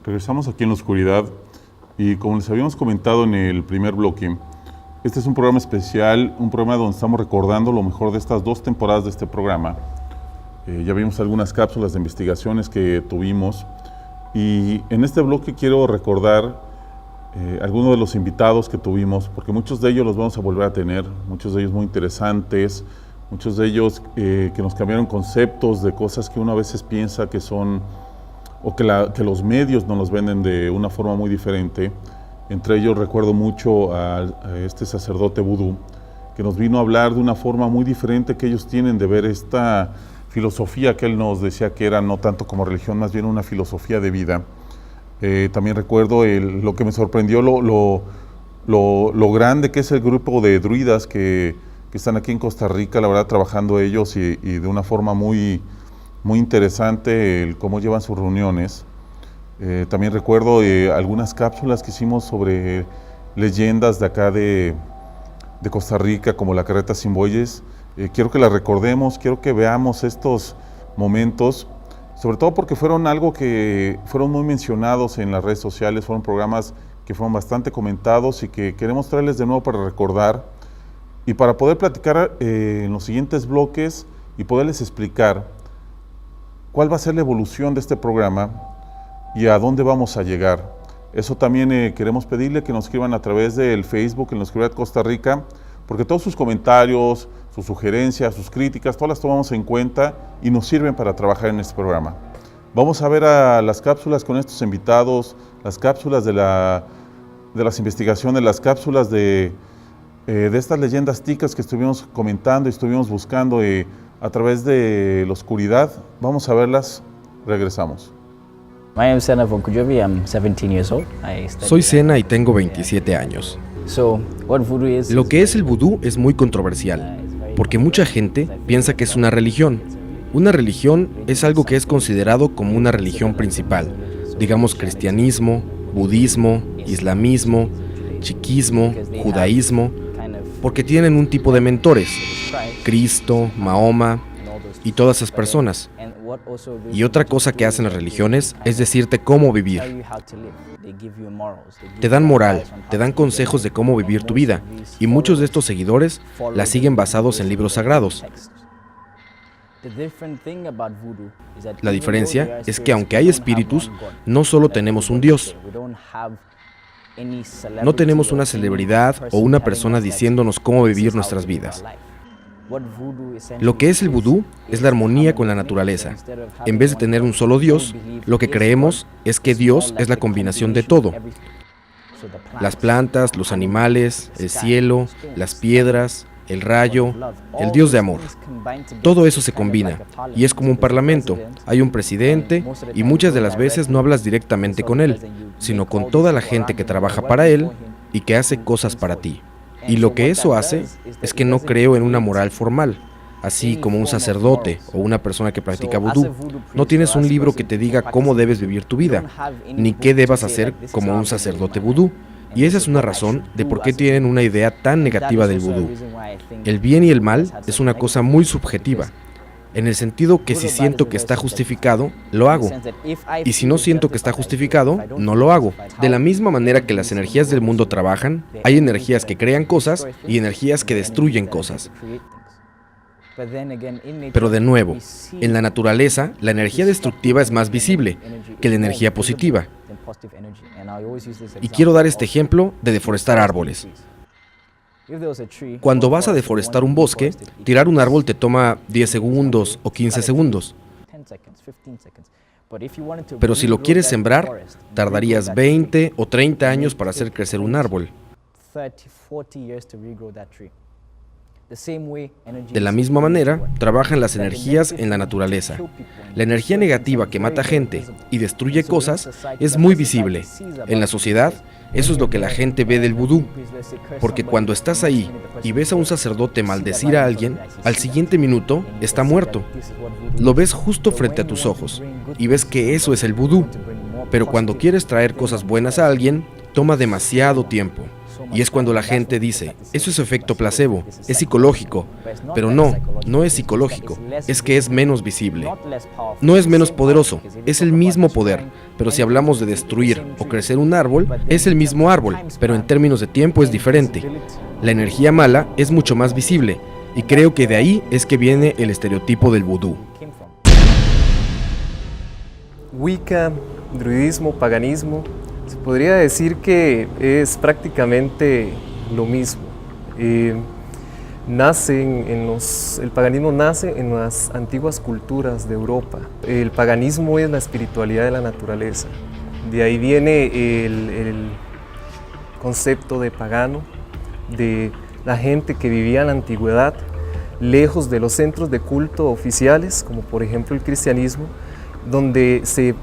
Regresamos aquí en la oscuridad y como les habíamos comentado en el primer bloque, este es un programa especial, un programa donde estamos recordando lo mejor de estas 2 temporadas de este programa. Ya vimos algunas cápsulas de investigaciones que tuvimos y en este bloque quiero recordar algunos de los invitados que tuvimos, porque muchos de ellos los vamos a volver a tener, muchos de ellos muy interesantes, muchos de ellos que nos cambiaron conceptos de cosas que uno a veces piensa que son, o que los medios nos los venden de una forma muy diferente. Entre ellos recuerdo mucho a este sacerdote vudú, que nos vino a hablar de una forma muy diferente que ellos tienen de ver esta filosofía que él nos decía que era no tanto como religión, más bien una filosofía de vida. También recuerdo lo que me sorprendió, lo grande que es el grupo de druidas que están aquí en Costa Rica, la verdad, trabajando ellos y de una forma muy interesante cómo llevan sus reuniones. También recuerdo algunas cápsulas que hicimos sobre leyendas de acá de Costa Rica, como la carreta sin bueyes. Quiero que la recordemos, quiero que veamos estos momentos, sobre todo porque fueron algo que fueron muy mencionados en las redes sociales, fueron programas que fueron bastante comentados y que queremos traerles de nuevo para recordar y para poder platicar en los siguientes bloques y poderles explicar cuál va a ser la evolución de este programa y a dónde vamos a llegar. Eso también queremos pedirle que nos escriban a través del Facebook, en la Oscuridad Costa Rica, porque todos sus comentarios, sus sugerencias, sus críticas, todas las tomamos en cuenta y nos sirven para trabajar en este programa. Vamos a ver a las cápsulas con estos invitados, las cápsulas de las investigaciones, las cápsulas de estas leyendas ticas que estuvimos comentando y estuvimos buscando a través de la oscuridad. Vamos a verlas, regresamos. Soy Sena y tengo 27 años. Lo que es el vudú es muy controversial, porque mucha gente piensa que es una religión. Una religión es algo que es considerado como una religión principal, digamos cristianismo, budismo, islamismo, chiquismo, judaísmo, porque tienen un tipo de mentores, Cristo, Mahoma y todas esas personas. Y otra cosa que hacen las religiones es decirte cómo vivir. Te dan moral, te dan consejos de cómo vivir tu vida, y muchos de estos seguidores la siguen basados en libros sagrados. La diferencia es que aunque hay espíritus, no solo tenemos un Dios. No tenemos una celebridad o una persona diciéndonos cómo vivir nuestras vidas. Lo que es el vudú es la armonía con la naturaleza. En vez de tener un solo Dios, lo que creemos es que Dios es la combinación de todo. Las plantas, los animales, el cielo, las piedras, el rayo, el Dios de amor. Todo eso se combina y es como un parlamento. Hay un presidente y muchas de las veces no hablas directamente con él, sino con toda la gente que trabaja para él y que hace cosas para ti. Y lo que eso hace es que no creo en una moral formal, así como un sacerdote o una persona que practica vudú. No tienes un libro que te diga cómo debes vivir tu vida, ni qué debas hacer como un sacerdote vudú. Y esa es una razón de por qué tienen una idea tan negativa del vudú. El bien y el mal es una cosa muy subjetiva, en el sentido que si siento que está justificado, lo hago. Y si no siento que está justificado, no lo hago. De la misma manera que las energías del mundo trabajan, hay energías que crean cosas y energías que destruyen cosas. Pero de nuevo, en la naturaleza, la energía destructiva es más visible que la energía positiva. Y quiero dar este ejemplo de deforestar árboles. Cuando vas a deforestar un bosque, tirar un árbol te toma 10 segundos o 15 segundos. Pero si lo quieres sembrar, tardarías 20 o 30 años para hacer crecer un árbol. De la misma manera, trabajan las energías en la naturaleza. La energía negativa que mata gente y destruye cosas es muy visible. En la sociedad, eso es lo que la gente ve del vudú. Porque cuando estás ahí y ves a un sacerdote maldecir a alguien, al siguiente minuto está muerto. Lo ves justo frente a tus ojos y ves que eso es el vudú. Pero cuando quieres traer cosas buenas a alguien, toma demasiado tiempo. Y es cuando la gente dice, eso es efecto placebo, es psicológico. Pero no, no es psicológico, es que es menos visible. No es menos poderoso, es el mismo poder. Pero si hablamos de destruir o crecer un árbol, es el mismo árbol, pero en términos de tiempo es diferente. La energía mala es mucho más visible, y creo que de ahí es que viene el estereotipo del vudú. Wicca, druidismo, paganismo, se podría decir que es prácticamente lo mismo. El paganismo nace en las antiguas culturas de Europa. El paganismo es la espiritualidad de la naturaleza. De ahí viene el concepto de pagano, de la gente que vivía en la antigüedad, lejos de los centros de culto oficiales, como por ejemplo el cristianismo, donde se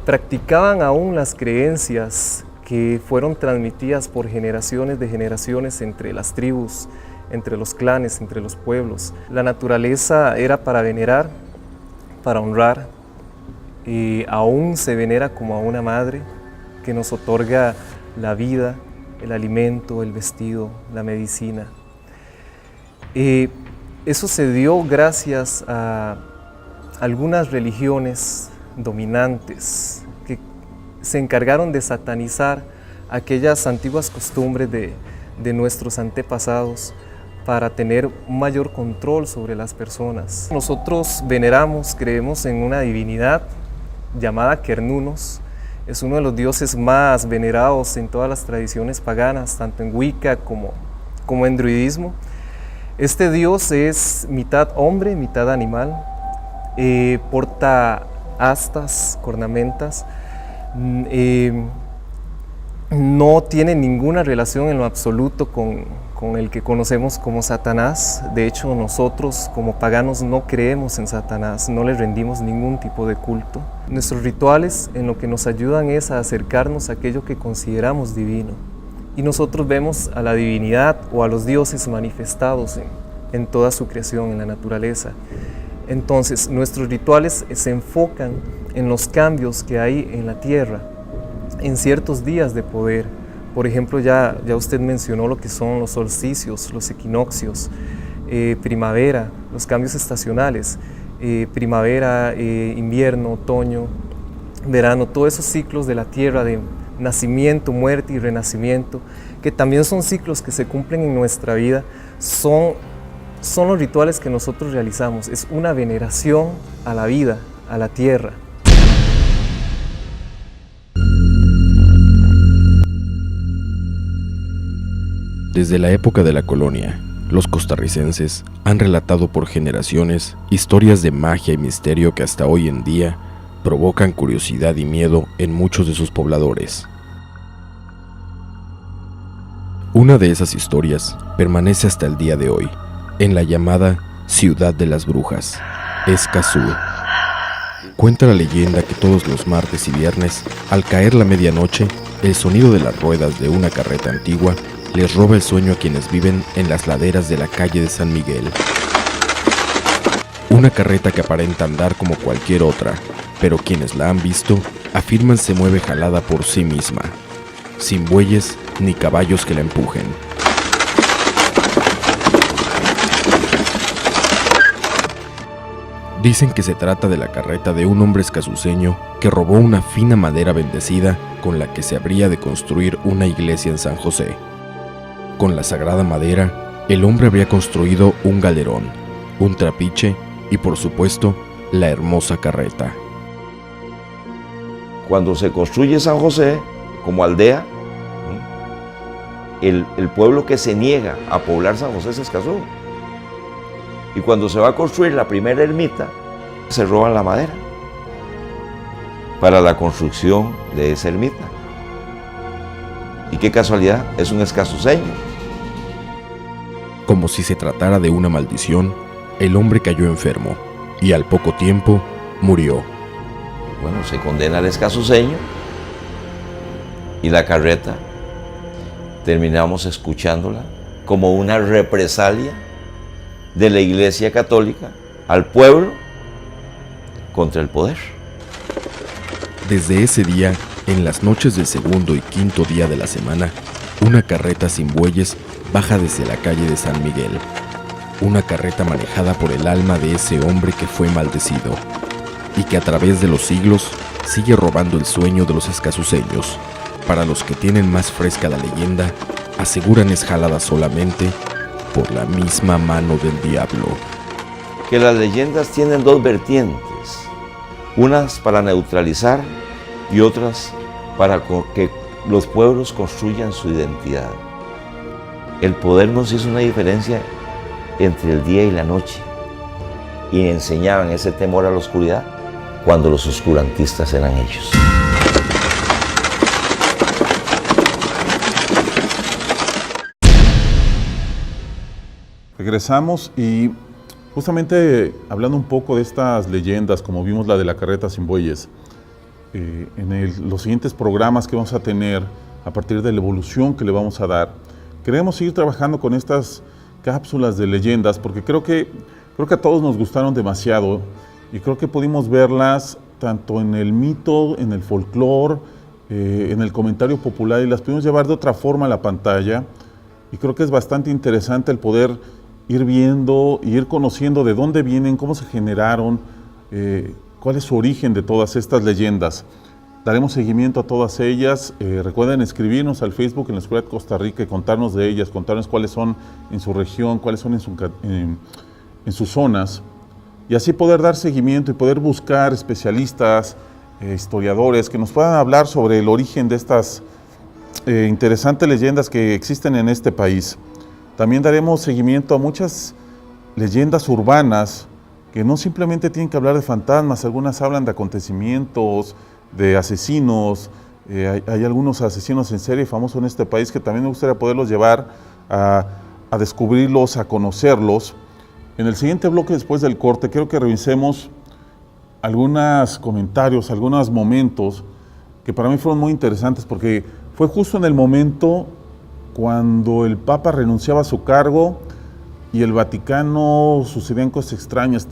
practicaban aún las creencias que fueron transmitidas por generaciones de generaciones entre las tribus, entre los clanes, entre los pueblos. La naturaleza era para venerar, para honrar, y aún se venera como a una madre que nos otorga la vida, el alimento, el vestido, la medicina. Eso se dio gracias a algunas religiones dominantes que se encargaron de satanizar aquellas antiguas costumbres de nuestros antepasados para tener un mayor control sobre las personas. Nosotros veneramos, creemos en una divinidad llamada Cernunnos. Es uno de los dioses más venerados en todas las tradiciones paganas, tanto en Wicca como en druidismo. Este dios es mitad hombre, mitad animal, porta astas, cornamentas, no tiene ninguna relación en lo absoluto con el que conocemos como Satanás. De hecho, nosotros como paganos no creemos en Satanás, no le rendimos ningún tipo de culto. Nuestros rituales en lo que nos ayudan es a acercarnos a aquello que consideramos divino. Y nosotros vemos a la divinidad o a los dioses manifestados en toda su creación, en la naturaleza. Entonces, nuestros rituales se enfocan en los cambios que hay en la tierra, en ciertos días de poder. Por ejemplo, ya usted mencionó lo que son los solsticios, los equinoccios, primavera, los cambios estacionales, primavera, invierno, otoño, verano, todos esos ciclos de la tierra de nacimiento, muerte y renacimiento, que también son ciclos que se cumplen en nuestra vida, son los rituales que nosotros realizamos. Es una veneración a la vida, a la tierra. Desde la época de la colonia, los costarricenses han relatado por generaciones historias de magia y misterio que hasta hoy en día provocan curiosidad y miedo en muchos de sus pobladores. Una de esas historias permanece hasta el día de hoy, en la llamada Ciudad de las Brujas, Escazú. Cuenta la leyenda que todos los martes y viernes, al caer la medianoche, el sonido de las ruedas de una carreta antigua les roba el sueño a quienes viven en las laderas de la calle de San Miguel. Una carreta que aparenta andar como cualquier otra, pero quienes la han visto afirman se mueve jalada por sí misma, sin bueyes ni caballos que la empujen. Dicen que se trata de la carreta de un hombre escazuceño que robó una fina madera bendecida con la que se habría de construir una iglesia en San José. Con la sagrada madera, el hombre habría construido un galerón, un trapiche y, por supuesto, la hermosa carreta. Cuando se construye San José como aldea, el pueblo que se niega a poblar San José es Escazú. Y cuando se va a construir la primera ermita, se roban la madera para la construcción de esa ermita. Y qué casualidad, es un escazuceño. Como si se tratara de una maldición, el hombre cayó enfermo y al poco tiempo murió. Bueno, se condena al escazuceño y la carreta terminamos escuchándola como una represalia de la Iglesia Católica al pueblo contra el poder. Desde ese día, en las noches del segundo y quinto día de la semana, Una carreta sin bueyes baja desde la calle de San Miguel. Una carreta manejada por el alma de ese hombre que fue maldecido y que a través de los siglos sigue robando el sueño de los escazuceños. Para los que tienen más fresca la leyenda, aseguran es jalada solamente por la misma mano del diablo. Que las leyendas tienen dos vertientes, unas para neutralizar y otras para que los pueblos construyan su identidad. El poder nos hizo una diferencia entre el día y la noche y enseñaban ese temor a la oscuridad cuando los oscurantistas eran ellos. Regresamos y justamente hablando un poco de estas leyendas, como vimos la de la carreta sin bueyes, los siguientes programas que vamos a tener a partir de la evolución que le vamos a dar, queremos seguir trabajando con estas cápsulas de leyendas porque creo que a todos nos gustaron demasiado y creo que pudimos verlas tanto en el mito, en el folclore, en el comentario popular y las pudimos llevar de otra forma a la pantalla y creo que es bastante interesante el poder ir viendo y ir conociendo de dónde vienen, cómo se generaron, cuál es su origen de todas estas leyendas. Daremos seguimiento a todas ellas. Recuerden escribirnos al Facebook en la Escuela de Costa Rica y contarnos de ellas, contarnos cuáles son en su región, cuáles son en sus zonas, y así poder dar seguimiento y poder buscar especialistas, historiadores que nos puedan hablar sobre el origen de estas interesantes leyendas que existen en este país. También daremos seguimiento a muchas leyendas urbanas que no simplemente tienen que hablar de fantasmas, algunas hablan de acontecimientos, de asesinos, hay algunos asesinos en serie famosos en este país que también me gustaría poderlos llevar a descubrirlos, a conocerlos. En el siguiente bloque, después del corte, quiero que revisemos algunos comentarios, algunos momentos que para mí fueron muy interesantes porque fue justo en el momento cuando el Papa renunciaba a su cargo y el Vaticano sucedían cosas extrañas,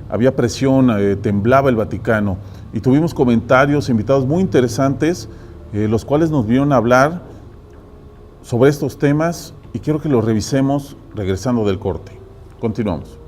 había presión, temblaba el Vaticano y tuvimos comentarios, invitados muy interesantes, los cuales nos vinieron a hablar sobre estos temas y quiero que los revisemos regresando del corte. Continuamos.